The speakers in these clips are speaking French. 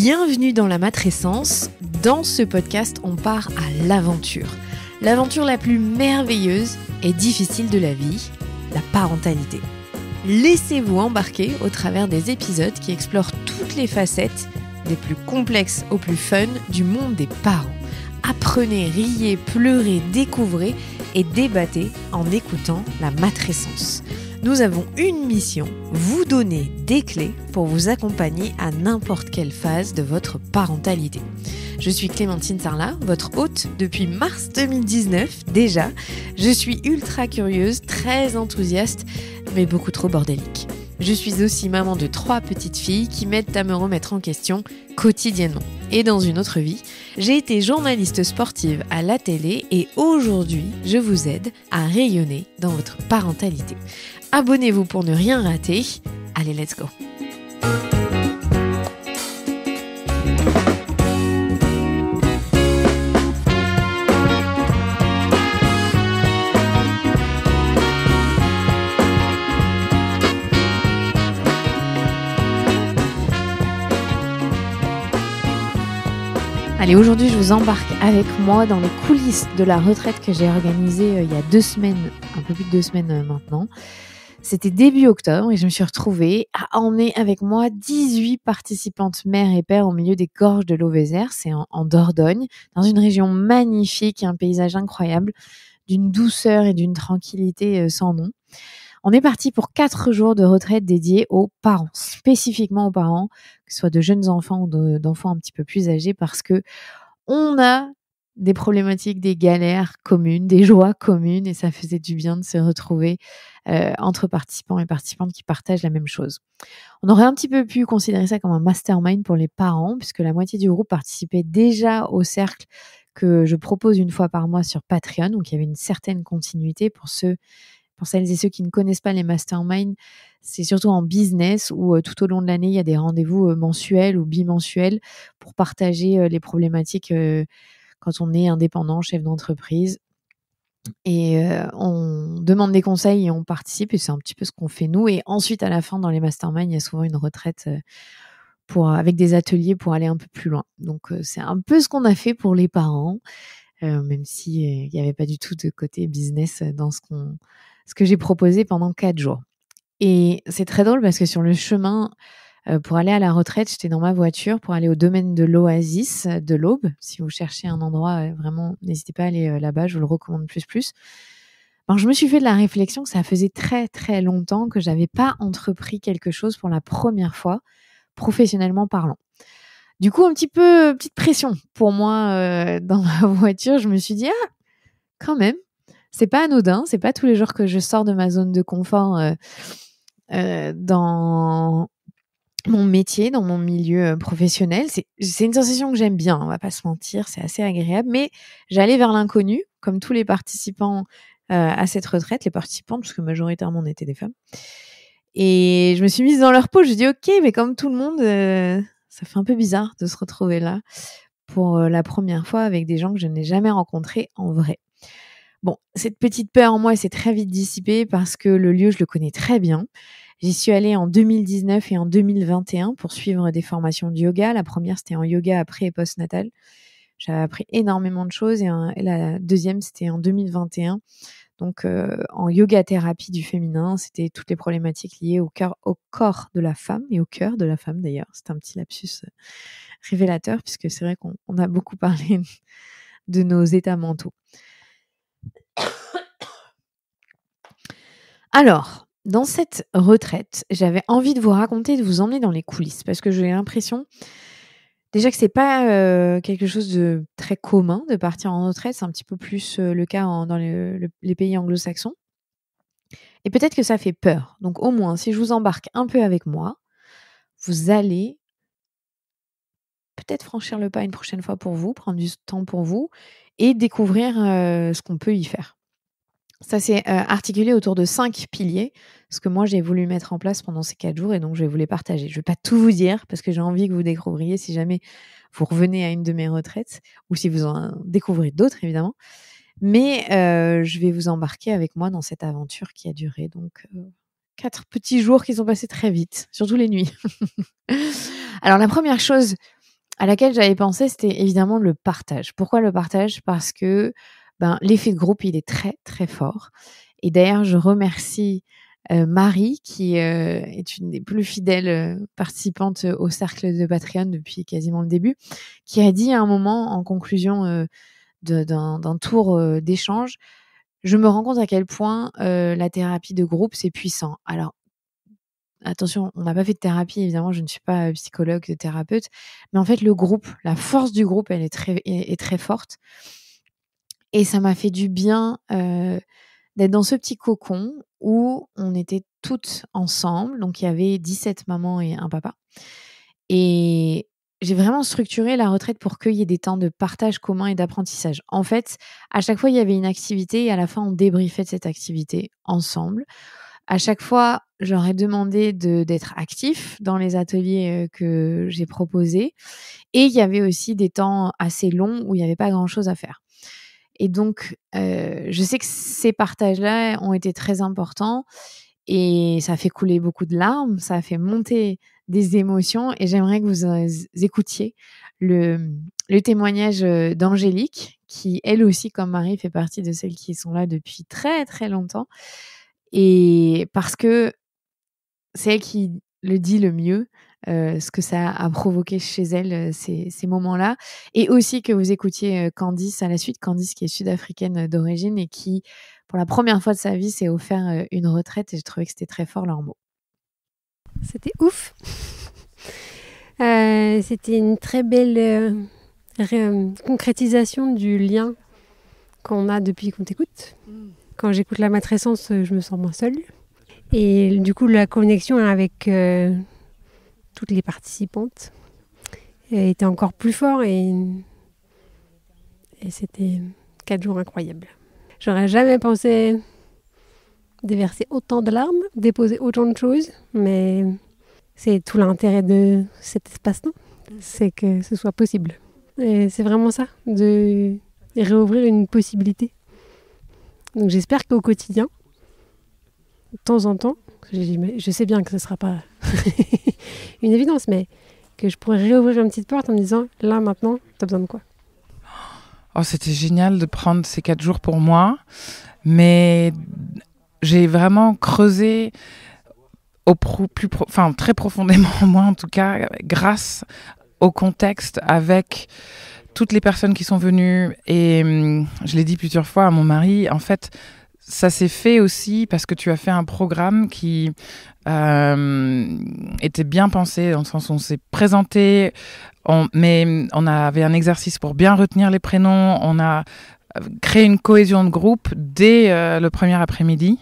Bienvenue dans la matrescence. Dans ce podcast, on part à l'aventure. L'aventure la plus merveilleuse et difficile de la vie, la parentalité. Laissez-vous embarquer au travers des épisodes qui explorent toutes les facettes, des plus complexes aux plus fun, du monde des parents. Apprenez, riez, pleurez, découvrez et débattez en écoutant la matrescence. Nous avons une mission, vous donner des clés pour vous accompagner à n'importe quelle phase de votre parentalité. Je suis Clémentine Sarlat, votre hôte depuis mars 2019 déjà. Je suis ultra curieuse, très enthousiaste, mais beaucoup trop bordélique. Je suis aussi maman de 3 petites filles qui m'aident à me remettre en question quotidiennement. Et dans une autre vie, j'ai été journaliste sportive à la télé et aujourd'hui, je vous aide à rayonner dans votre parentalité. Abonnez-vous pour ne rien rater. Allez, let's go! Allez, aujourd'hui, je vous embarque avec moi dans les coulisses de la retraite que j'ai organisée il y a 2 semaines, un peu plus de 2 semaines maintenant. C'était début octobre et je me suis retrouvée à emmener avec moi 18 participantes mères et pères au milieu des gorges de l'Auvézère. C'est en Dordogne, dans une région magnifique, un paysage incroyable, d'une douceur et d'une tranquillité sans nom. On est parti pour 4 jours de retraite dédiés aux parents, spécifiquement aux parents, que ce soit de jeunes enfants ou d'enfants un petit peu plus âgés, parce que on a des problématiques, des galères communes, des joies communes, et ça faisait du bien de se retrouver entre participants et participantes qui partagent la même chose. On aurait un petit peu pu considérer ça comme un mastermind pour les parents, puisque la moitié du groupe participait déjà au cercle que je propose une fois par mois sur Patreon, donc il y avait une certaine continuité pour celles et ceux qui ne connaissent pas les masterminds. C'est surtout en business où tout au long de l'année, il y a des rendez-vous mensuels ou bimensuels pour partager les problématiques quand on est indépendant, chef d'entreprise. Et on demande des conseils et on participe, et c'est un petit peu ce qu'on fait nous. Et ensuite, à la fin, dans les masterminds, il y a souvent une retraite avec des ateliers pour aller un peu plus loin. Donc, c'est un peu ce qu'on a fait pour les parents, même si il n'y avait pas du tout de côté business dans ce que j'ai proposé pendant 4 jours. Et c'est très drôle parce que sur le chemin pour aller à la retraite, j'étais dans ma voiture pour aller au domaine de l'Oasis de l'Aube. Si vous cherchez un endroit, vraiment, n'hésitez pas à aller là-bas, je vous le recommande plus. Alors, je me suis fait de la réflexion que ça faisait très très longtemps que j'avais pas entrepris quelque chose pour la première fois, professionnellement parlant. Du coup, petite pression pour moi dans ma voiture. Je me suis dit, quand même, c'est pas anodin, c'est pas tous les jours que je sors de ma zone de confort dans mon métier, dans mon milieu professionnel. C'est une sensation que j'aime bien, on va pas se mentir, c'est assez agréable, mais j'allais vers l'inconnu, comme tous les participants à cette retraite, les participantes, parce que majoritairement on était des femmes. Et je me suis mise dans leur peau, je dis ok, mais comme tout le monde, ça fait un peu bizarre de se retrouver là pour la première fois avec des gens que je n'ai jamais rencontrés en vrai. Bon, cette petite peur en moi s'est très vite dissipée parce que le lieu, je le connais très bien. J'y suis allée en 2019 et en 2021 pour suivre des formations de yoga. La première, c'était en yoga après et post-natal. J'avais appris énormément de choses et la deuxième, c'était en 2021. Donc, en yoga-thérapie du féminin, c'était toutes les problématiques liées au corps de la femme et au cœur de la femme d'ailleurs. C'est un petit lapsus révélateur puisque c'est vrai qu'on a beaucoup parlé de nos états mentaux. Alors, dans cette retraite, j'avais envie de vous raconter, de vous emmener dans les coulisses parce que j'ai l'impression déjà que c'est pas quelque chose de très commun de partir en retraite. C'est un petit peu plus le cas dans les pays anglo-saxons. Et peut-être que ça fait peur. Donc au moins, si je vous embarque un peu avec moi, vous allez peut-être franchir le pas une prochaine fois pour vous, prendre du temps pour vous et découvrir ce qu'on peut y faire. Ça s'est articulé autour de 5 piliers, ce que moi j'ai voulu mettre en place pendant ces 4 jours et donc je vais vous les partager. Je ne vais pas tout vous dire parce que j'ai envie que vous découvriez si jamais vous revenez à une de mes retraites ou si vous en découvrez d'autres évidemment. Mais je vais vous embarquer avec moi dans cette aventure qui a duré donc 4 petits jours qui sont passés très vite, surtout les nuits. Alors la première chose à laquelle j'avais pensé, c'était évidemment le partage. Pourquoi le partage? Parce que, l'effet de groupe, il est très, très fort et d'ailleurs, je remercie, Marie qui, est une des plus fidèles, participantes, au cercle de Patreon depuis quasiment le début, qui a dit à un moment en conclusion, d'un tour, d'échange: «Je me rends compte à quel point, la thérapie de groupe, c'est puissant». Alors attention, on n'a pas fait de thérapie, évidemment, je ne suis pas, psychologue, thérapeute, mais en fait, le groupe, la force du groupe, elle est très forte et ça m'a fait du bien, d'être dans ce petit cocon où on était toutes ensemble. Donc il y avait 17 mamans et un papa et j'ai vraiment structuré la retraite pour qu'il y ait des temps de partage commun et d'apprentissage. En fait, à chaque fois, il y avait une activité et à la fin, on débriefait de cette activité ensemble. À chaque fois, je leur ai demandé d'être actifs dans les ateliers, que j'ai proposés et il y avait aussi des temps assez longs où il y avait pas grand-chose à faire et donc je sais que ces partages-là ont été très importants et ça a fait couler beaucoup de larmes, ça a fait monter des émotions et j'aimerais que vous, écoutiez le témoignage, d'Angélique qui, elle aussi, comme Marie, fait partie de celles qui sont là depuis très, très longtemps et parce que c'est elle qui le dit le mieux, ce que ça a provoqué chez elle, ces moments-là et aussi que vous écoutiez, Candice à la suite. Candice qui est sud-africaine, d'origine et qui, pour la première fois de sa vie, s'est offert, une retraite et j'ai trouvé que c'était très fort leurs mots. C'était ouf. C'était une très belle concrétisation du lien qu'on a depuis qu'on t'écoute. Quand j'écoute la matrescence, je me sens moins seule. Et du coup, la connexion avec toutes les participantes était encore plus fort et c'était 4 jours incroyables. J'aurais jamais pensé déverser autant de larmes, déposer autant de choses, mais c'est tout l'intérêt de cet espace-temps, c'est que ce soit possible. Et c'est vraiment ça, de réouvrir une possibilité. Donc j'espère qu'au quotidien, de temps en temps, je sais bien que ce ne sera pas une évidence, mais que je pourrais réouvrir une petite porte en me disant, là maintenant, tu as besoin de quoi? Oh, c'était génial de prendre ces 4 jours pour moi, mais j'ai vraiment creusé très profondément, moi en tout cas, grâce au contexte avec toutes les personnes qui sont venues. Et je l'ai dit plusieurs fois à mon mari, en fait, ça s'est fait aussi parce que tu as fait un programme qui était bien pensé, dans le sens où on s'est présenté, mais on avait un exercice pour bien retenir les prénoms, on a créé une cohésion de groupe dès le premier après-midi.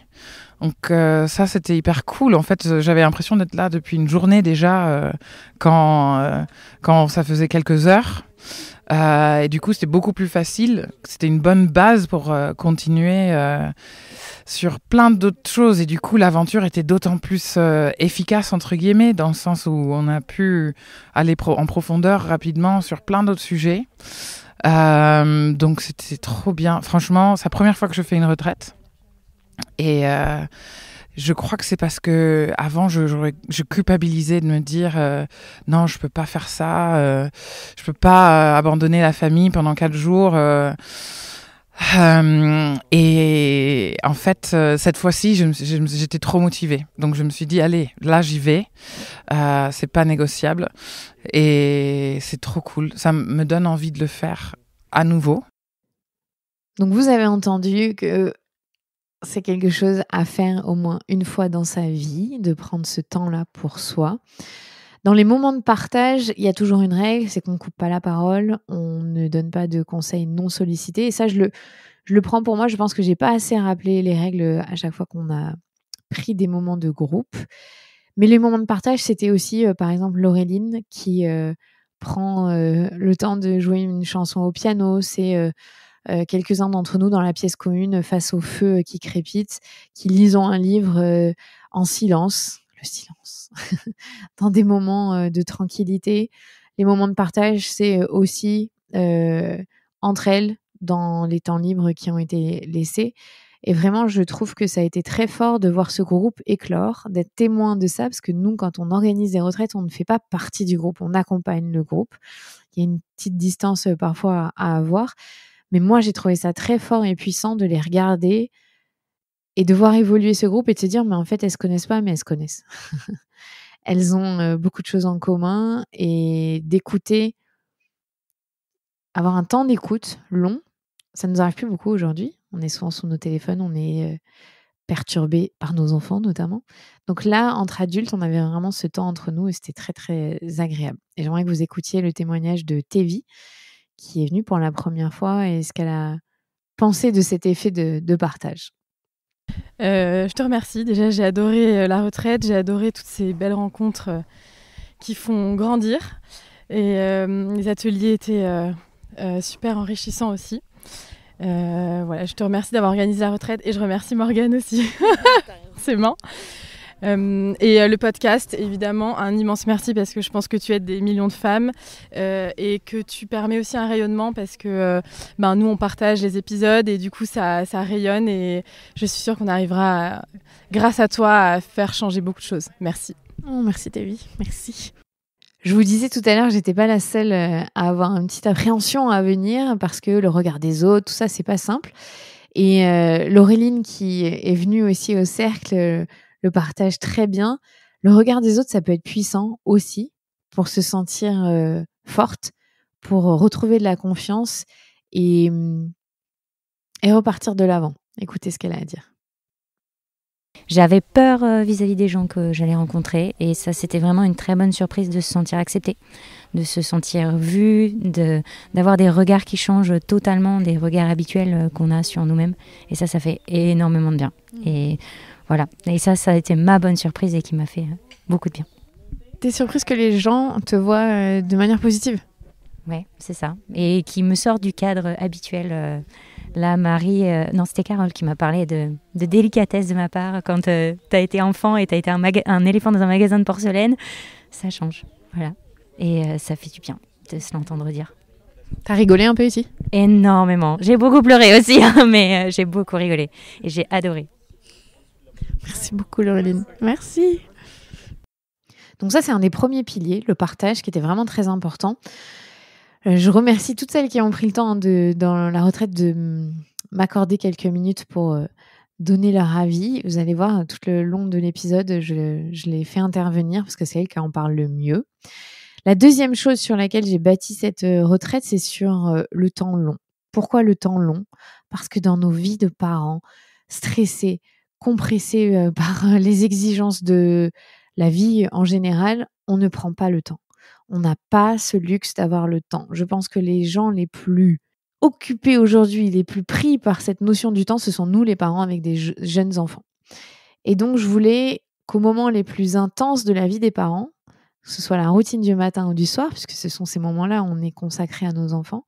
Donc ça, c'était hyper cool. En fait, j'avais l'impression d'être là depuis une journée déjà, quand ça faisait quelques heures. Et du coup, c'était beaucoup plus facile. C'était une bonne base pour continuer sur plein d'autres choses. Et du coup, l'aventure était d'autant plus efficace, entre guillemets, dans le sens où on a pu aller en profondeur rapidement sur plein d'autres sujets. Donc, c'était trop bien. Franchement, c'est la première fois que je fais une retraite. Et je crois que c'est parce que avant je culpabilisais de me dire non, je peux pas faire ça, je peux pas abandonner la famille pendant 4 jours. Et en fait, cette fois-ci, j'étais trop motivée. Donc je me suis dit, allez, là j'y vais. C'est pas négociable et c'est trop cool. Ça me donne envie de le faire à nouveau. Donc vous avez entendu que c'est quelque chose à faire au moins une fois dans sa vie, de prendre ce temps-là pour soi. Dans les moments de partage, il y a toujours une règle, c'est qu'on ne coupe pas la parole, on ne donne pas de conseils non sollicités. Et ça, je le prends pour moi. Je pense que j'ai pas assez rappelé les règles à chaque fois qu'on a pris des moments de groupe. Mais les moments de partage, c'était aussi, par exemple, Laureline qui prend le temps de jouer une chanson au piano. C'est quelques-uns d'entre nous dans la pièce commune face au feu qui crépite, qui lisons un livre en silence, le silence, dans des moments de tranquillité. Les moments de partage, c'est aussi entre elles dans les temps libres qui ont été laissés. Et vraiment, je trouve que ça a été très fort de voir ce groupe éclore, d'être témoin de ça, parce que nous, quand on organise des retraites, on ne fait pas partie du groupe, on accompagne le groupe. il y a une petite distance parfois à avoir. Mais moi, j'ai trouvé ça très fort et puissant de les regarder et de voir évoluer ce groupe et de se dire, mais en fait, elles se connaissent pas, mais elles se connaissent. Elles ont beaucoup de choses en commun et d'écouter, avoir un temps d'écoute long. Ça nous arrive plus beaucoup aujourd'hui. On est souvent sur nos téléphones, on est perturbé par nos enfants notamment. Donc là, entre adultes, on avait vraiment ce temps entre nous et c'était très, très agréable. Et j'aimerais que vous écoutiez le témoignage de Tévi, qui est venue pour la première fois et ce qu'elle a pensé de cet effet de partage. Je te remercie. Déjà, j'ai adoré la retraite, j'ai adoré toutes ces belles rencontres qui font grandir. Et les ateliers étaient super enrichissants aussi. Voilà, je te remercie d'avoir organisé la retraite et je remercie Morgane aussi. C'est marrant. Et le podcast, évidemment, un immense merci parce que je pense que tu aides des millions de femmes et que tu permets aussi un rayonnement parce que nous, on partage les épisodes et du coup, ça rayonne et je suis sûre qu'on arrivera, grâce à toi, à faire changer beaucoup de choses. Merci. Oh, merci Tévi, merci. Je vous disais tout à l'heure que j'étais pas la seule à avoir une petite appréhension à venir parce que le regard des autres, tout ça, c'est pas simple. Et Laureline, qui est venue aussi au cercle, le partage très bien. Le regard des autres, ça peut être puissant aussi pour se sentir forte, pour retrouver de la confiance et repartir de l'avant. Écoutez ce qu'elle a à dire. J'avais peur vis-à-vis des gens que j'allais rencontrer et ça, c'était vraiment une très bonne surprise de se sentir accepté, de se sentir vu, d'avoir des regards qui changent totalement des regards habituels qu'on a sur nous-mêmes. Et ça fait énormément de bien. Et voilà. Et ça a été ma bonne surprise et qui m'a fait beaucoup de bien. T'es surprise que les gens te voient de manière positive ? Ouais, c'est ça. Et qui me sort du cadre habituel. Là, Marie, non, c'était Carole qui m'a parlé de délicatesse de ma part quand t'as été enfant et t'as été un éléphant dans un magasin de porcelaine. Ça change, voilà. Et ça fait du bien de se l'entendre dire. T'as rigolé un peu ici ? Énormément. J'ai beaucoup pleuré aussi, mais j'ai beaucoup rigolé. Et j'ai adoré. Merci beaucoup, Laureline. Merci. Donc ça, c'est un des premiers piliers, le partage, qui était vraiment très important. Je remercie toutes celles qui ont pris le temps dans la retraite de m'accorder quelques minutes pour donner leur avis. Vous allez voir, tout le long de l'épisode, je les fais intervenir parce que c'est elles qui en parlent le mieux. La deuxième chose sur laquelle j'ai bâti cette retraite, c'est sur le temps long. Pourquoi le temps long ? Parce que dans nos vies de parents, stressés, compressés par les exigences de la vie en général, on ne prend pas le temps. On n'a pas ce luxe d'avoir le temps. Je pense que les gens les plus occupés aujourd'hui, les plus pris par cette notion du temps, ce sont nous les parents avec des jeunes enfants. Et donc, je voulais qu'au moment les plus intenses de la vie des parents, que ce soit la routine du matin ou du soir, puisque ce sont ces moments-là où on est consacré à nos enfants,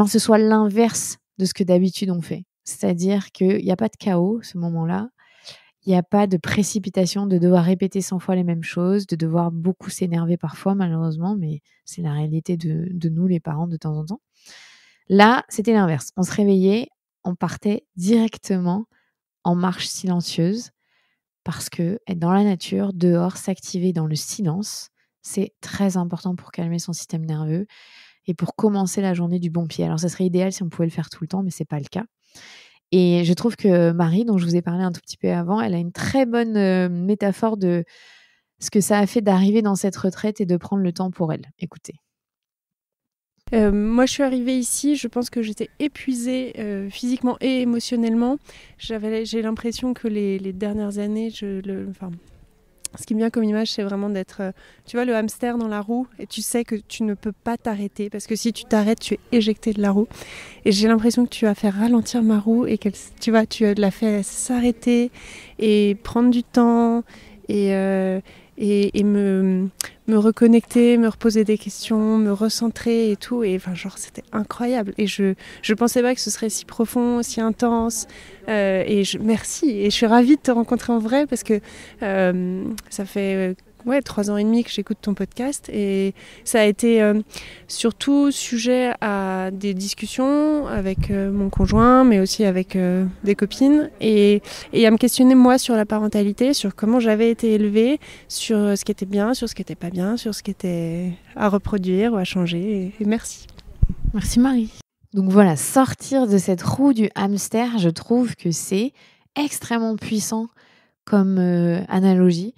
ce soit l'inverse de ce que d'habitude on fait. C'est-à-dire qu'il n'y a pas de chaos ce moment-là. Il n'y a pas de précipitation de devoir répéter 100 fois les mêmes choses, de devoir beaucoup s'énerver parfois, malheureusement, mais c'est la réalité de nous, les parents, de temps en temps. Là, c'était l'inverse. On se réveillait, on partait directement en marche silencieuse parce que être dans la nature, dehors, s'activer dans le silence, c'est très important pour calmer son système nerveux et pour commencer la journée du bon pied. Alors, ça serait idéal si on pouvait le faire tout le temps, mais ce n'est pas le cas. Et je trouve que Marie, dont je vous ai parlé un tout petit peu avant, elle a une très bonne métaphore de ce que ça a fait d'arriver dans cette retraite et de prendre le temps pour elle. Écoutez. Moi, je suis arrivée ici, je pense que j'étais épuisée physiquement et émotionnellement. J'ai l'impression que les dernières années, ce qui me vient comme image, c'est vraiment d'être, tu vois, le hamster dans la roue et tu sais que tu ne peux pas t'arrêter parce que si tu t'arrêtes, tu es éjecté de la roue. Et j'ai l'impression que tu as fait ralentir ma roue et que tu l'as fait s'arrêter et prendre du temps et me reconnecter, me reposer des questions, me recentrer et tout. Et c'était incroyable. Et je pensais pas que ce serait si profond, si intense. Merci. Et je suis ravie de te rencontrer en vrai parce que ça fait 3 ans et demi que j'écoute ton podcast et ça a été surtout sujet à des discussions avec mon conjoint mais aussi avec des copines et à me questionner moi sur la parentalité, sur comment j'avais été élevée, sur ce qui était bien, sur ce qui était pas bien, sur ce qui était à reproduire ou à changer et merci. Merci Marie. Donc voilà, sortir de cette roue du hamster, je trouve que c'est extrêmement puissant comme analogie.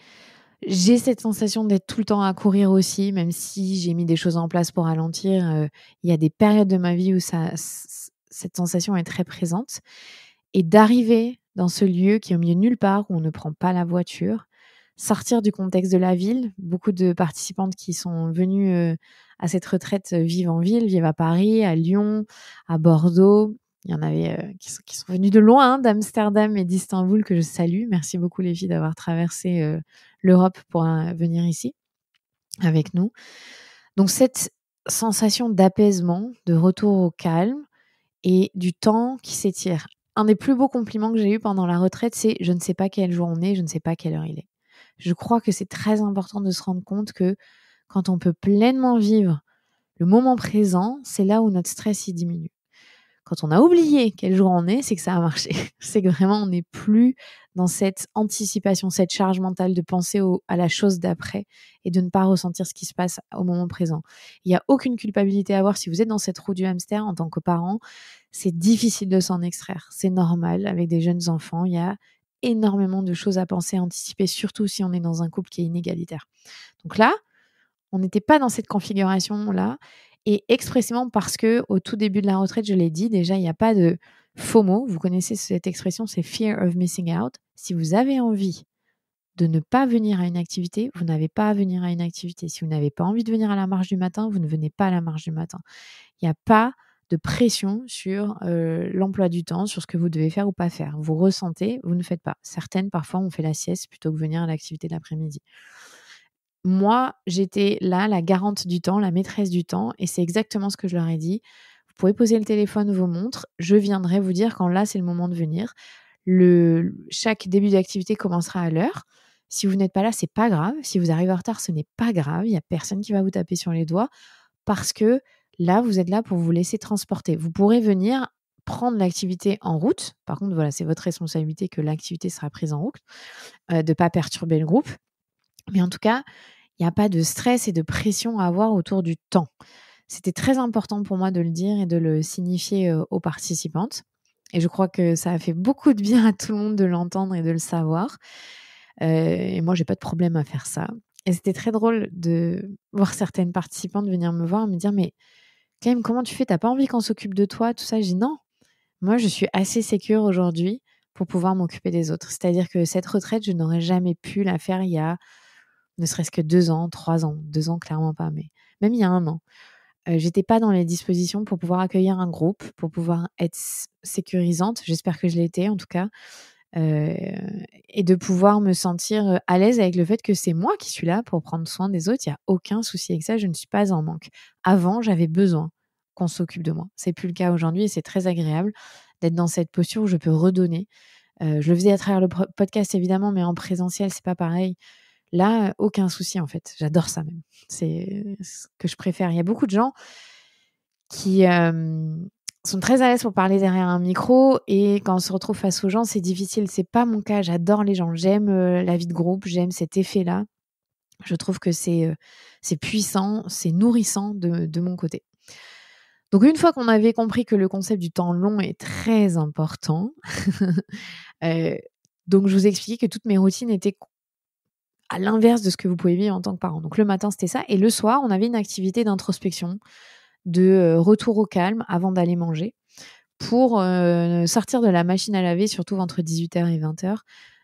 J'ai cette sensation d'être tout le temps à courir aussi, même si j'ai mis des choses en place pour ralentir. Il y a des périodes de ma vie où cette sensation est très présente. Et d'arriver dans ce lieu qui est au milieu de nulle part, où on ne prend pas la voiture, sortir du contexte de la ville. Beaucoup de participantes qui sont venues à cette retraite vivent en ville, vivent à Paris, à Lyon, à Bordeaux. Il y en avait qui sont venus de loin, d'Amsterdam et d'Istanbul, que je salue. Merci beaucoup les filles d'avoir traversé l'Europe pour venir ici avec nous. Donc cette sensation d'apaisement, de retour au calme et du temps qui s'étire. Un des plus beaux compliments que j'ai eu pendant la retraite, c'est « je ne sais pas quel jour on est, je ne sais pas quelle heure il est ». Je crois que c'est très important de se rendre compte que quand on peut pleinement vivre le moment présent, c'est là où notre stress y diminue. Quand on a oublié quel jour on est, c'est que ça a marché. C'est que vraiment, on n'est plus dans cette anticipation, cette charge mentale de penser à la chose d'après et de ne pas ressentir ce qui se passe au moment présent. Il n'y a aucune culpabilité à avoir si vous êtes dans cette roue du hamster en tant que parent. C'est difficile de s'en extraire. C'est normal. Avec des jeunes enfants, il y a énormément de choses à penser, à anticiper, surtout si on est dans un couple qui est inégalitaire. Donc là, on n'était pas dans cette configuration-là. Et expressément parce que au tout début de la retraite, je l'ai dit, déjà, il n'y a pas de FOMO. Vous connaissez cette expression, c'est Fear of Missing Out. Si vous avez envie de ne pas venir à une activité, vous n'avez pas à venir à une activité. Si vous n'avez pas envie de venir à la marche du matin, vous ne venez pas à la marche du matin. Il n'y a pas de pression sur l'emploi du temps, sur ce que vous devez faire ou pas faire. Vous ressentez, vous ne faites pas. Certaines, parfois, on fait la sieste plutôt que venir à l'activité de l'après-midi. Moi, j'étais là, la garante du temps, la maîtresse du temps, et c'est exactement ce que je leur ai dit. Vous pouvez poser le téléphone, vos montres, je viendrai vous dire quand là, c'est le moment de venir. Chaque début d'activité commencera à l'heure. Si vous n'êtes pas là, c'est pas grave. Si vous arrivez en retard, ce n'est pas grave. Il n'y a personne qui va vous taper sur les doigts parce que là, vous êtes là pour vous laisser transporter. Vous pourrez venir prendre l'activité en route. Par contre, voilà, c'est votre responsabilité que l'activité sera prise en route, de ne pas perturber le groupe. Mais en tout cas, il n'y a pas de stress et de pression à avoir autour du temps. C'était très important pour moi de le dire et de le signifier aux participantes. Et je crois que ça a fait beaucoup de bien à tout le monde de l'entendre et de le savoir. Et moi, j'ai pas de problème à faire ça. Et c'était très drôle de voir certaines participantes venir me voir et me dire « Mais quand même, comment tu fais ? T'as pas envie qu'on s'occupe de toi ?» Tout ça, je dis « Non, moi, je suis assez sécure aujourd'hui pour pouvoir m'occuper des autres. » C'est-à-dire que cette retraite, je n'aurais jamais pu la faire il y a ne serait-ce que 2 ans, 3 ans. 2 ans, clairement pas, mais même il y a 1 an. J'étais pas dans les dispositions pour pouvoir accueillir un groupe, pour pouvoir être sécurisante. J'espère que je l'ai été, en tout cas. Et de pouvoir me sentir à l'aise avec le fait que c'est moi qui suis là pour prendre soin des autres. Il n'y a aucun souci avec ça, je ne suis pas en manque. Avant, j'avais besoin qu'on s'occupe de moi. C'est plus le cas aujourd'hui et c'est très agréable d'être dans cette posture où je peux redonner. Je le faisais à travers le podcast, évidemment, mais en présentiel, c'est pas pareil. Là, aucun souci en fait. J'adore ça même. C'est ce que je préfère. Il y a beaucoup de gens qui sont très à l'aise pour parler derrière un micro et quand on se retrouve face aux gens, c'est difficile. C'est pas mon cas. J'adore les gens. J'aime la vie de groupe. J'aime cet effet-là. Je trouve que c'est puissant, c'est nourrissant de mon côté. Donc une fois qu'on avait compris que le concept du temps long est très important, donc je vous ai expliqué que toutes mes routines étaient à l'inverse de ce que vous pouvez vivre en tant que parent. Donc le matin, c'était ça. Et le soir, on avait une activité d'introspection, de retour au calme avant d'aller manger, pour sortir de la machine à laver, surtout entre 18h et 20h,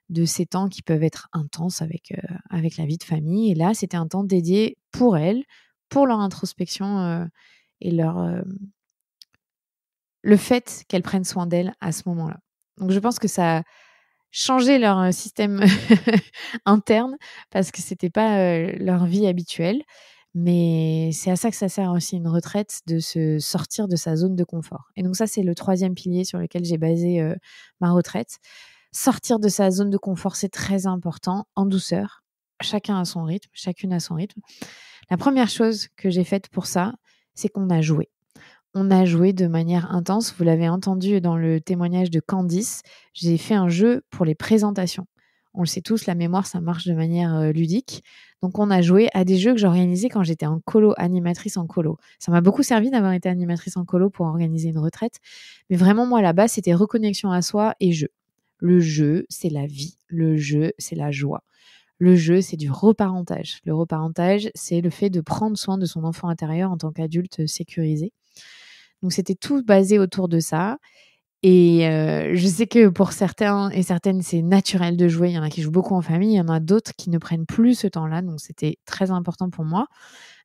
de ces temps qui peuvent être intenses avec la vie de famille. Et là, c'était un temps dédié pour elles, pour leur introspection et le fait qu'elles prennent soin d'elles à ce moment-là. Donc je pense que ça changer leur système interne parce que c'était pas leur vie habituelle. Mais c'est à ça que ça sert aussi une retraite, de se sortir de sa zone de confort. Et donc ça, c'est le 3e pilier sur lequel j'ai basé ma retraite. Sortir de sa zone de confort, c'est très important, en douceur. chacun à son rythme, chacune à son rythme. La première chose que j'ai faite pour ça, c'est qu'on a joué. On a joué de manière intense. Vous l'avez entendu dans le témoignage de Candice, j'ai fait un jeu pour les présentations. On le sait tous, la mémoire, ça marche de manière ludique. Donc, on a joué à des jeux que j'organisais quand j'étais en colo, animatrice en colo. Ça m'a beaucoup servi d'avoir été animatrice en colo pour organiser une retraite. Mais vraiment, moi, là-bas, c'était reconnexion à soi et jeu. Le jeu, c'est la vie. Le jeu, c'est la joie. Le jeu, c'est du reparentage. Le reparentage, c'est le fait de prendre soin de son enfant intérieur en tant qu'adulte sécurisé. Donc, c'était tout basé autour de ça. Et je sais que pour certains et certaines, c'est naturel de jouer. Il y en a qui jouent beaucoup en famille. Il y en a d'autres qui ne prennent plus ce temps-là. Donc, c'était très important pour moi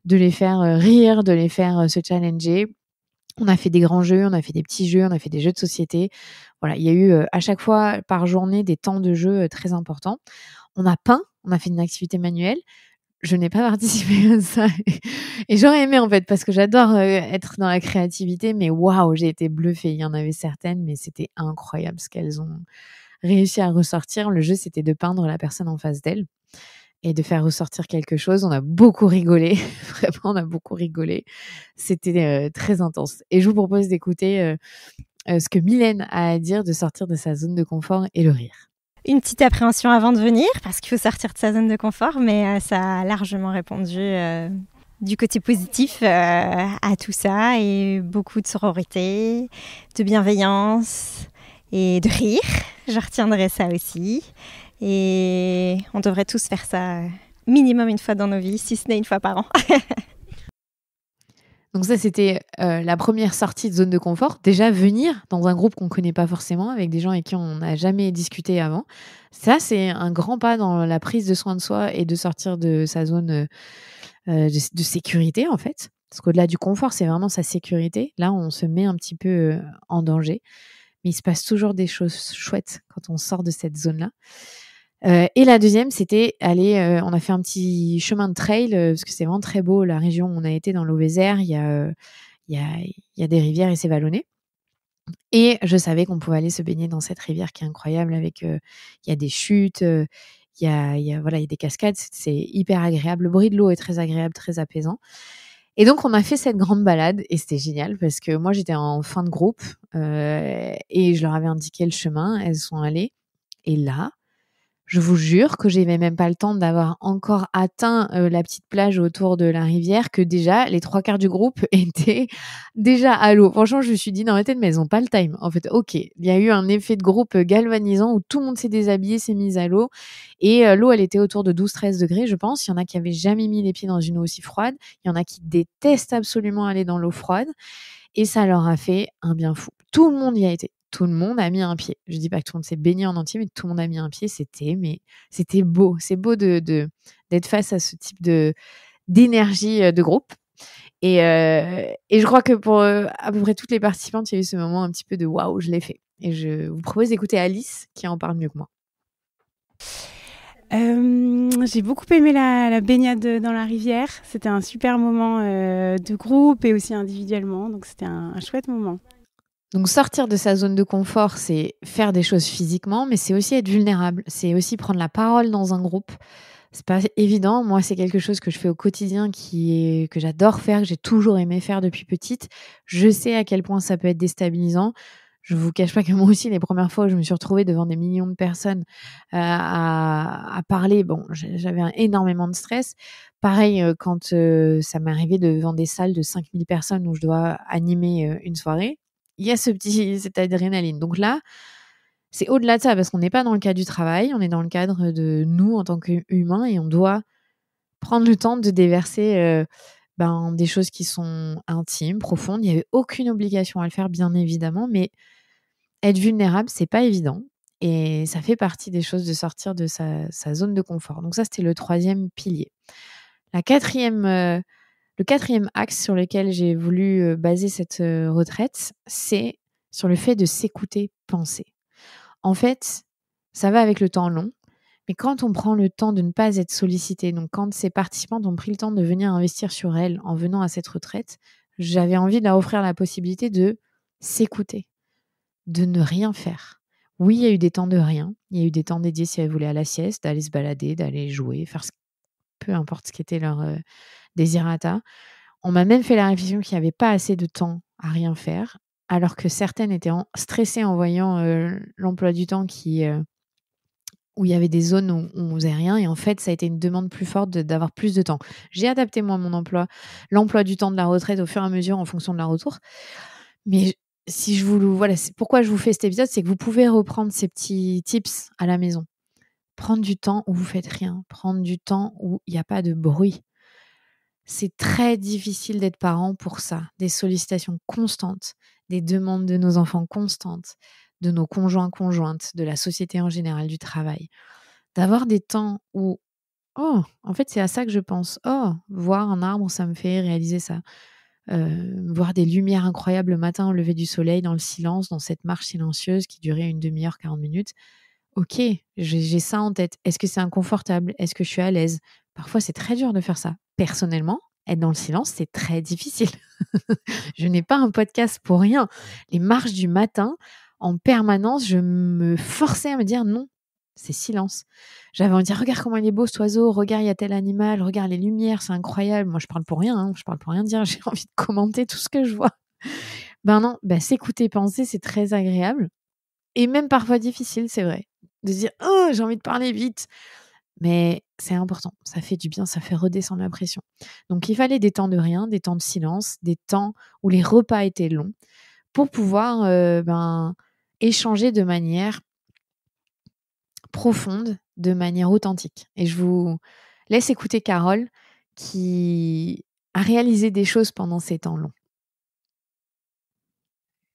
de les faire rire, de les faire se challenger. On a fait des grands jeux, on a fait des petits jeux, on a fait des jeux de société. Voilà, il y a eu à chaque fois par journée des temps de jeu très importants. On a peint, on a fait une activité manuelle. Je n'ai pas participé à ça et j'aurais aimé en fait parce que j'adore être dans la créativité, mais waouh, j'ai été bluffée. Il y en avait certaines, mais c'était incroyable ce qu'elles ont réussi à ressortir. Le jeu, c'était de peindre la personne en face d'elle et de faire ressortir quelque chose. On a beaucoup rigolé, vraiment, on a beaucoup rigolé. C'était très intense. Et je vous propose d'écouter ce que Mylène a à dire, de sortir de sa zone de confort et le rire. Une petite appréhension avant de venir, parce qu'il faut sortir de sa zone de confort, mais ça a largement répondu du côté positif à tout ça, et beaucoup de sororité, de bienveillance et de rire. Je retiendrai ça aussi. Et on devrait tous faire ça minimum une fois dans nos vies, si ce n'est une fois par an. Donc ça, c'était la première sortie de zone de confort. Déjà, venir dans un groupe qu'on ne connaît pas forcément, avec des gens avec qui on n'a jamais discuté avant. Ça, c'est un grand pas dans la prise de soin de soi et de sortir de sa zone de sécurité, en fait. Parce qu'au-delà du confort, c'est vraiment sa sécurité. Là, on se met un petit peu en danger. Mais il se passe toujours des choses chouettes quand on sort de cette zone-là. Et la deuxième, c'était aller, on a fait un petit chemin de trail, parce que c'est vraiment très beau, la région où on a été dans l'Auvézère, il y a des rivières et c'est vallonné. Et je savais qu'on pouvait aller se baigner dans cette rivière qui est incroyable, avec, il y a des chutes, il y a des cascades, c'est hyper agréable. Le bruit de l'eau est très agréable, très apaisant. Et donc, on a fait cette grande balade et c'était génial parce que moi, j'étais en fin de groupe et je leur avais indiqué le chemin, elles sont allées. Et là, je vous jure que j'avais même pas le temps d'avoir encore atteint la petite plage autour de la rivière que déjà les 3/4 du groupe étaient déjà à l'eau. Franchement, je me suis dit dans ma tête, mais elles ont pas le time. En fait, ok, il y a eu un effet de groupe galvanisant où tout le monde s'est déshabillé, s'est mis à l'eau et l'eau, elle était autour de 12-13 degrés, je pense. Il y en a qui avaient jamais mis les pieds dans une eau aussi froide. Il y en a qui détestent absolument aller dans l'eau froide et ça leur a fait un bien fou. Tout le monde y a été. Tout le monde a mis un pied. Je dis pas que tout le monde s'est baigné en entier, mais tout le monde a mis un pied. C'était beau. C'est beau d'être face à ce type d'énergie de groupe. Et je crois que pour à peu près toutes les participantes, il y a eu ce moment un petit peu de waouh, je l'ai fait. Et je vous propose d'écouter Alice qui en parle mieux que moi. J'ai beaucoup aimé la baignade dans la rivière. C'était un super moment de groupe et aussi individuellement. Donc c'était un chouette moment. Donc sortir de sa zone de confort, c'est faire des choses physiquement, mais c'est aussi être vulnérable. C'est aussi prendre la parole dans un groupe. C'est pas évident. Moi, c'est quelque chose que je fais au quotidien, que j'adore faire, que j'ai toujours aimé faire depuis petite. Je sais à quel point ça peut être déstabilisant. Je vous cache pas que moi aussi, les premières fois où je me suis retrouvée devant des millions de personnes à parler, bon, j'avais énormément de stress. Pareil, quand ça m'est arrivé devant des salles de 5000 personnes où je dois animer une soirée, il y a cette adrénaline. Donc là, c'est au-delà de ça, parce qu'on n'est pas dans le cadre du travail, on est dans le cadre de nous en tant qu'humains et on doit prendre le temps de déverser des choses qui sont intimes, profondes. Il n'y avait aucune obligation à le faire, bien évidemment, mais être vulnérable, c'est pas évident. Et ça fait partie des choses de sortir de sa zone de confort. Donc ça, c'était le 3e pilier. Le 4e axe sur lequel j'ai voulu baser cette retraite, c'est sur le fait de s'écouter penser. En fait, ça va avec le temps long, mais quand on prend le temps de ne pas être sollicité, donc quand ces participantes ont pris le temps de venir investir sur elles en venant à cette retraite, j'avais envie de leur offrir la possibilité de s'écouter, de ne rien faire. Oui, il y a eu des temps de rien, il y a eu des temps dédiés si elles voulaient à la sieste, d'aller se balader, d'aller jouer, faire peu importe ce qu'était leur désirata. On m'a même fait la réflexion qu'il n'y avait pas assez de temps à rien faire, alors que certaines étaient stressées en voyant l'emploi du temps où il y avait des zones où on faisait rien. Et en fait, ça a été une demande plus forte d'avoir plus de temps. J'ai adapté, moi, l'emploi du temps de la retraite au fur et à mesure en fonction de leur retour. Mais si je c'est pourquoi je vous fais cet épisode, c'est que vous pouvez reprendre ces petits tips à la maison. Prendre du temps où vous faites rien. Prendre du temps où il n'y a pas de bruit. C'est très difficile d'être parent pour ça. Des sollicitations constantes, des demandes de nos enfants constantes, de nos conjointes, de la société en général, du travail. D'avoir des temps où, en fait, c'est à ça que je pense. Voir un arbre, ça me fait réaliser ça. Voir des lumières incroyables le matin au lever du soleil, dans le silence, dans cette marche silencieuse qui durait une demi-heure, 40 minutes. Ok, j'ai ça en tête. Est-ce que c'est inconfortable? Est-ce que je suis à l'aise? Parfois, c'est très dur de faire ça. Personnellement, être dans le silence, c'est très difficile. Je n'ai pas un podcast pour rien. Les marches du matin, en permanence, je me forçais à me dire non, c'est silence. J'avais envie de dire, regarde comment il est beau cet oiseau, regarde, il y a tel animal, regarde les lumières, c'est incroyable. Moi, je parle pour rien, je parle pour rien dire, j'ai envie de commenter tout ce que je vois. Non, s'écouter penser, c'est très agréable. Et même parfois difficile, c'est vrai. De se dire, j'ai envie de parler vite. Mais c'est important, ça fait du bien, ça fait redescendre la pression. Donc, il fallait des temps de rien, des temps de silence, des temps où les repas étaient longs pour pouvoir échanger de manière profonde, de manière authentique. Et je vous laisse écouter Carole qui a réalisé des choses pendant ces temps longs.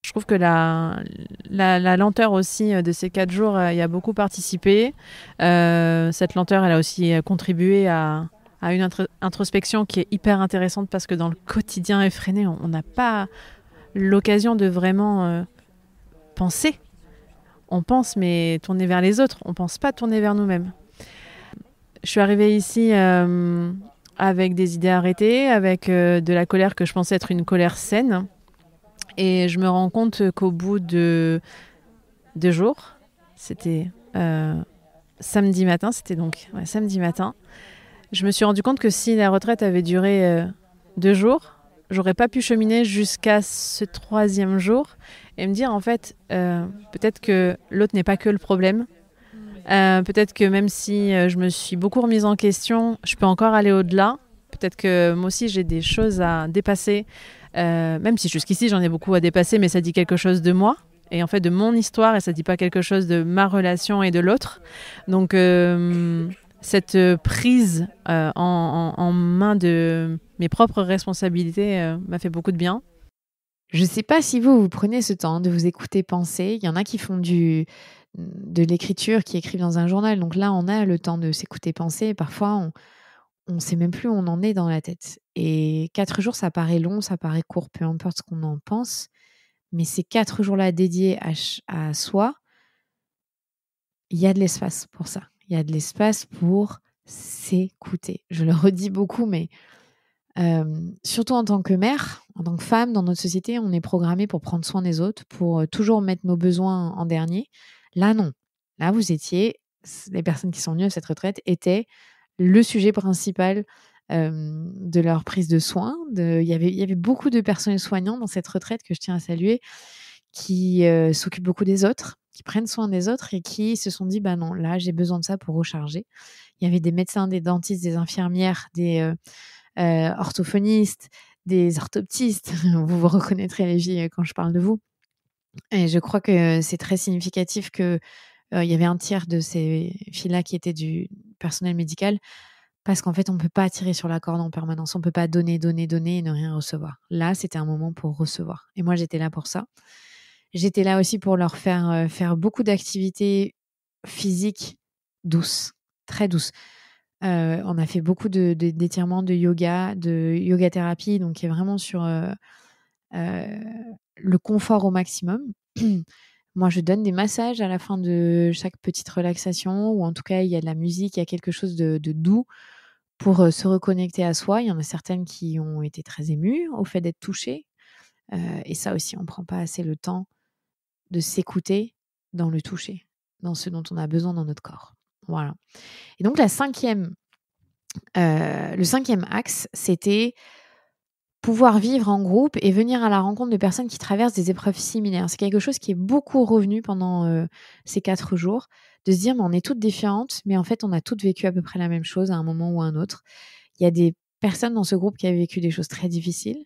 Je trouve que la lenteur aussi de ces 4 jours y a beaucoup participé. Cette lenteur, elle a aussi contribué à une introspection qui est hyper intéressante parce que dans le quotidien effréné, on n'a pas l'occasion de vraiment penser. On pense, mais tourner vers les autres. On ne pense pas tourner vers nous-mêmes. Je suis arrivée ici avec des idées arrêtées, avec de la colère que je pensais être une colère saine. Et je me rends compte qu'au bout de 2 jours, c'était samedi matin, samedi matin, je me suis rendu compte que si la retraite avait duré 2 jours, j'aurais pas pu cheminer jusqu'à ce 3e jour et me dire en fait, peut-être que l'autre n'est pas que le problème. Peut-être que même si je me suis beaucoup remise en question, je peux encore aller au-delà. Peut-être que moi aussi j'ai des choses à dépasser, même si jusqu'ici j'en ai beaucoup à dépasser, mais ça dit quelque chose de moi et en fait de mon histoire et ça dit pas quelque chose de ma relation et de l'autre. Donc cette prise en main de mes propres responsabilités m'a fait beaucoup de bien. Je ne sais pas si vous prenez ce temps de vous écouter penser. Il y en a qui font de l'écriture, qui écrivent dans un journal. Donc là, on a le temps de s'écouter penser. Parfois, on ne sait même plus où on en est dans la tête. Et 4 jours, ça paraît long, ça paraît court, peu importe ce qu'on en pense. Mais ces 4 jours-là dédiés à soi, il y a de l'espace pour ça. Il y a de l'espace pour s'écouter. Je le redis beaucoup, mais surtout en tant que mère, en tant que femme, dans notre société, on est programmé pour prendre soin des autres, pour toujours mettre nos besoins en dernier. Là, non. Là, les personnes qui sont venues à cette retraite étaient le sujet principal de leur prise de soins. Il y avait beaucoup de personnels soignants dans cette retraite que je tiens à saluer, qui s'occupent beaucoup des autres, qui prennent soin des autres et qui se sont dit, non, là, j'ai besoin de ça pour recharger. Il y avait des médecins, des dentistes, des infirmières, des orthophonistes, des orthoptistes. Vous vous reconnaîtrez les filles quand je parle de vous. Et je crois que c'est très significatif que il y avait un tiers de ces filles-là qui étaient du personnel médical parce qu'en fait, on ne peut pas tirer sur la corde en permanence. On ne peut pas donner et ne rien recevoir. Là, c'était un moment pour recevoir. Et moi, j'étais là pour ça. J'étais là aussi pour leur faire beaucoup d'activités physiques douces, très douces. On a fait beaucoup d'étirements, de yoga thérapie, donc qui est vraiment sur le confort au maximum. Moi, je donne des massages à la fin de chaque petite relaxation, ou en tout cas, il y a de la musique, il y a quelque chose de doux pour se reconnecter à soi. Il y en a certaines qui ont été très émues au fait d'être touchées. Et ça aussi, on ne prend pas assez le temps de s'écouter dans le toucher, dans ce dont on a besoin dans notre corps. Voilà. Et donc, la 5e Le 5e axe, c'était pouvoir vivre en groupe et venir à la rencontre de personnes qui traversent des épreuves similaires. C'est quelque chose qui est beaucoup revenu pendant ces 4 jours, de se dire mais on est toutes différentes, mais en fait on a toutes vécu à peu près la même chose à un moment ou à un autre. Il y a des personnes dans ce groupe qui avaient vécu des choses très difficiles,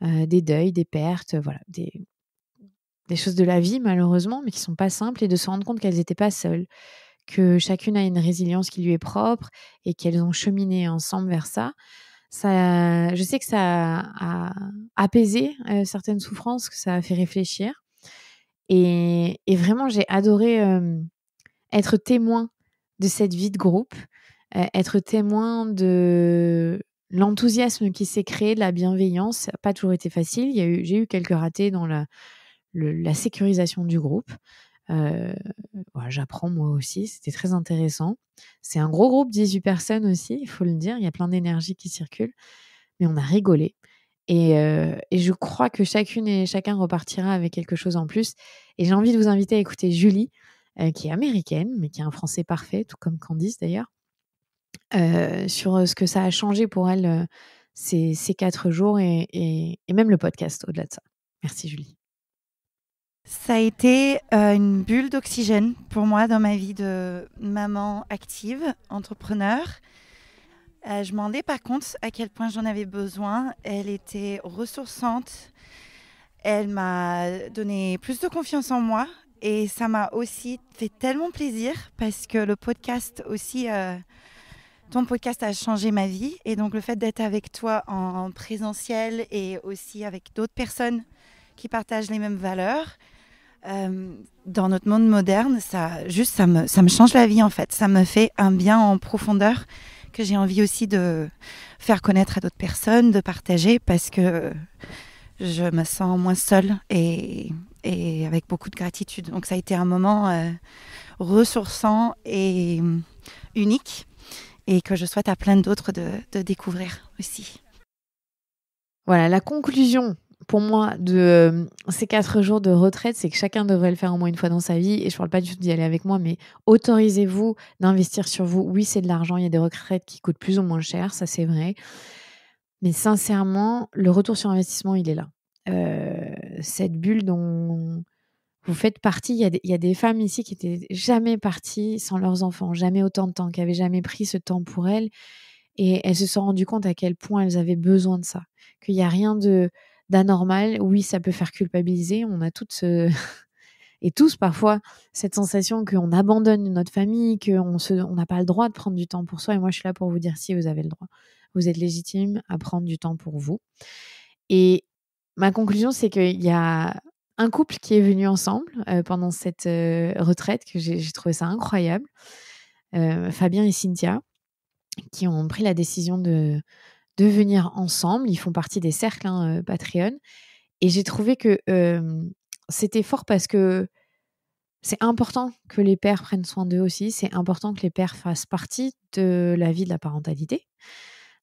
des deuils, des pertes, voilà, des choses de la vie malheureusement, mais qui sont pas simples, et de se rendre compte qu'elles n'étaient pas seules, que chacune a une résilience qui lui est propre et qu'elles ont cheminé ensemble vers ça. Je sais que ça a apaisé certaines souffrances, que ça a fait réfléchir. Et vraiment, j'ai adoré être témoin de cette vie de groupe, être témoin de l'enthousiasme qui s'est créé, de la bienveillance. Ça n'a pas toujours été facile. J'ai eu quelques ratés dans la sécurisation du groupe. Voilà, j'apprends moi aussi, c'était très intéressant. C'est un gros groupe, 18 personnes aussi, il faut le dire, il y a plein d'énergie qui circule, mais on a rigolé. Et je crois que chacune et chacun repartira avec quelque chose en plus. Et j'ai envie de vous inviter à écouter Julie, qui est américaine, mais qui a un français parfait, tout comme Candice d'ailleurs, sur ce que ça a changé pour elle ces 4 jours et même le podcast au-delà de ça. Merci Julie. Ça a été une bulle d'oxygène pour moi dans ma vie de maman active, entrepreneur. Je me rendais pas compte à quel point j'en avais besoin. Elle était ressourçante. Elle m'a donné plus de confiance en moi. Et ça m'a aussi fait tellement plaisir parce que le podcast aussi, ton podcast a changé ma vie. Et donc le fait d'être avec toi en présentiel et aussi avec d'autres personnes qui partagent les mêmes valeurs, dans notre monde moderne, ça me change la vie en fait. Ça me fait un bien en profondeur que j'ai envie aussi de faire connaître à d'autres personnes, de partager, parce que je me sens moins seule et avec beaucoup de gratitude. Donc ça a été un moment ressourçant et unique, et que je souhaite à plein d'autres de découvrir aussi. Voilà, la conclusion pour moi de ces 4 jours de retraite, c'est que chacun devrait le faire au moins une fois dans sa vie. Et je ne parle pas du tout d'y aller avec moi, mais autorisez-vous d'investir sur vous. Oui, c'est de l'argent. Il y a des retraites qui coûtent plus ou moins cher, ça c'est vrai. Mais sincèrement, le retour sur investissement, il est là. Cette bulle dont vous faites partie, il y a des femmes ici qui n'étaient jamais parties sans leurs enfants, jamais autant de temps, qui n'avaient jamais pris ce temps pour elles. Et elles se sont rendues compte à quel point elles avaient besoin de ça. Qu'il n'y a rien d'anormal. Oui, ça peut faire culpabiliser. On a toutes et tous parfois cette sensation qu'on abandonne notre famille, qu'on n'a pas le droit de prendre du temps pour soi. Et moi, je suis là pour vous dire si vous avez le droit. Vous êtes légitime à prendre du temps pour vous. Et ma conclusion, c'est qu'il y a un couple qui est venu ensemble pendant cette retraite, que j'ai trouvé ça incroyable. Fabien et Cynthia, qui ont pris la décision de venir ensemble. Ils font partie des cercles Patreon. Et j'ai trouvé que c'était fort parce que c'est important que les pères prennent soin d'eux aussi. C'est important que les pères fassent partie de la vie de la parentalité.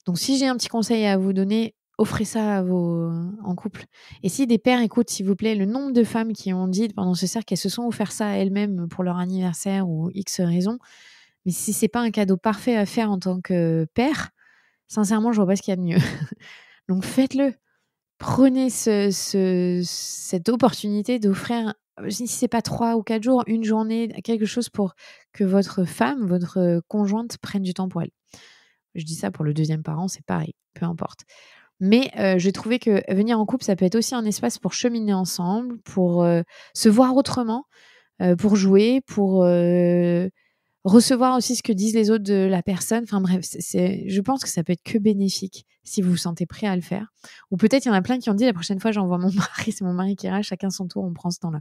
Donc, si j'ai un petit conseil à vous donner, offrez ça en couple. Et si des pères écoutent, s'il vous plaît, le nombre de femmes qui ont dit pendant ce cercle qu'elles se sont offert ça à elles-mêmes pour leur anniversaire ou X raison, mais si c'est pas un cadeau parfait à faire en tant que père, sincèrement, je vois pas ce qu'il y a de mieux. Donc faites-le. Prenez cette opportunité d'offrir, si c'est pas 3 ou 4 jours, une journée, quelque chose pour que votre femme, votre conjointe prenne du temps pour elle. Je dis ça pour le deuxième parent, c'est pareil, peu importe. Mais j'ai trouvé que venir en couple, ça peut être aussi un espace pour cheminer ensemble, pour se voir autrement, pour jouer, pour recevoir aussi ce que disent les autres de la personne. Enfin bref, je pense que ça peut être que bénéfique si vous vous sentez prêt à le faire. Ou peut-être il y en a plein qui ont dit la prochaine fois j'envoie mon mari, c'est mon mari qui ira, chacun son tour, on prend ce temps-là.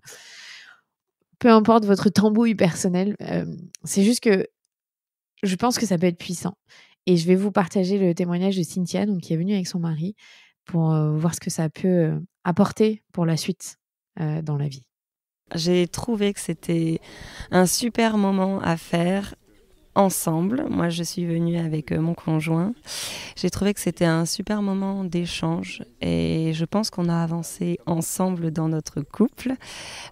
Peu importe votre tambouille personnelle, c'est juste que je pense que ça peut être puissant. Et je vais vous partager le témoignage de Cynthia, donc, qui est venue avec son mari, pour voir ce que ça peut apporter pour la suite dans la vie. J'ai trouvé que c'était un super moment à faire ensemble. Moi, je suis venue avec mon conjoint J'ai trouvé que c'était un super moment d'échange et je pense qu'on a avancé ensemble dans notre couple.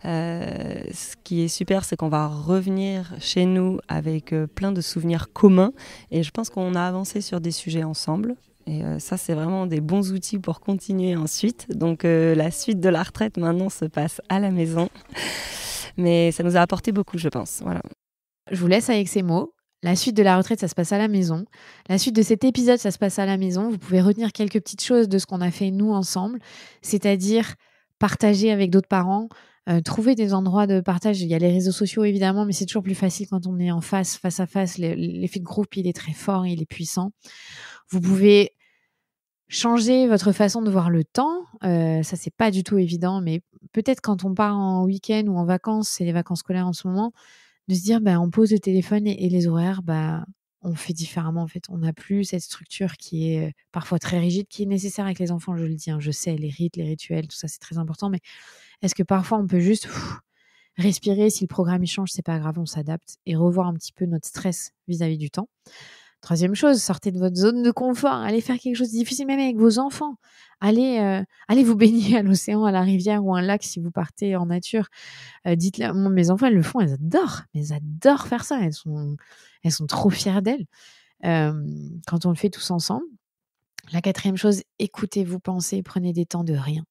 Ce qui est super, c'est qu'on va revenir chez nous avec plein de souvenirs communs et je pense qu'on a avancé sur des sujets ensemble. Et ça, c'est vraiment des bons outils pour continuer ensuite. Donc la suite de la retraite maintenant se passe à la maison. Mais ça nous a apporté beaucoup, je pense. Voilà. Je vous laisse avec ces mots. La suite de la retraite, ça se passe à la maison. La suite de cet épisode, ça se passe à la maison. Vous pouvez retenir quelques petites choses de ce qu'on a fait nous ensemble, c'est-à-dire partager avec d'autres parents, trouver des endroits de partage. Il y a les réseaux sociaux évidemment, mais c'est toujours plus facile quand on est en face à face. L'effet de groupe, il est très fort, il est puissant. Vous pouvez changer votre façon de voir le temps. Ça, c'est pas du tout évident, mais peut-être quand on part en week-end ou en vacances, c'est les vacances scolaires en ce moment, de se dire, on pose le téléphone et les horaires, on fait différemment en fait. On n'a plus cette structure qui est parfois très rigide, qui est nécessaire avec les enfants, je le dis. Je sais, les rites, les rituels, tout ça, c'est très important, mais est-ce que parfois on peut juste respirer? Si le programme il change, c'est pas grave, on s'adapte et revoir un petit peu notre stress vis-à-vis du temps. Troisième chose, sortez de votre zone de confort, allez faire quelque chose de difficile, même avec vos enfants. Allez vous baigner à l'océan, à la rivière ou un lac si vous partez en nature. Dites-le, mes enfants, elles le font, elles adorent faire ça, elles sont trop fières d'elles quand on le fait tous ensemble. La quatrième chose, écoutez-vous, pensez, prenez des temps de rien.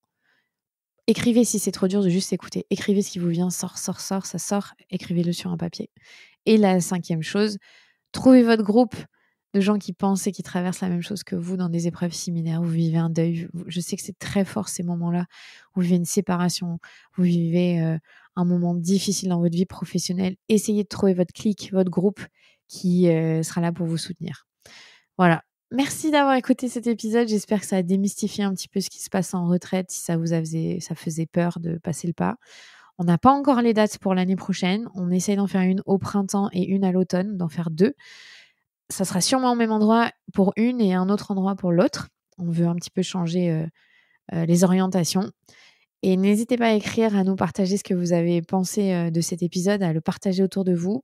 Écrivez si c'est trop dur de juste écouter. Écrivez ce qui vous vient, sort, ça sort, écrivez-le sur un papier. Et la cinquième chose, trouvez votre groupe de gens qui pensent et qui traversent la même chose que vous dans des épreuves similaires. Vous vivez un deuil. Je sais que c'est très fort ces moments-là. Vous vivez une séparation. Vous vivez un moment difficile dans votre vie professionnelle. Essayez de trouver votre clique, votre groupe qui sera là pour vous soutenir. Voilà. Merci d'avoir écouté cet épisode. J'espère que ça a démystifié un petit peu ce qui se passe en retraite, si ça ça faisait peur de passer le pas. On n'a pas encore les dates pour l'année prochaine. On essaye d'en faire une au printemps et une à l'automne, d'en faire 2. Ça sera sûrement au même endroit pour une et un autre endroit pour l'autre. On veut un petit peu changer les orientations. Et n'hésitez pas à écrire, à nous partager ce que vous avez pensé de cet épisode, à le partager autour de vous,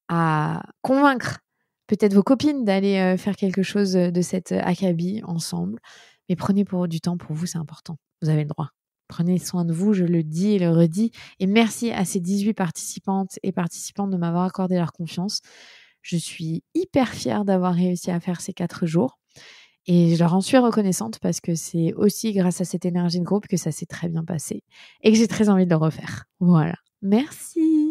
à convaincre peut-être vos copines d'aller faire quelque chose de cette acabit ensemble. Mais prenez du temps pour vous, c'est important. Vous avez le droit. Prenez soin de vous, je le dis et le redis. Et merci à ces 18 participantes et participants de m'avoir accordé leur confiance. Je suis hyper fière d'avoir réussi à faire ces 4 jours. Et je leur en suis reconnaissante parce que c'est aussi grâce à cette énergie de groupe que ça s'est très bien passé. Et que j'ai très envie de le refaire. Voilà. Merci.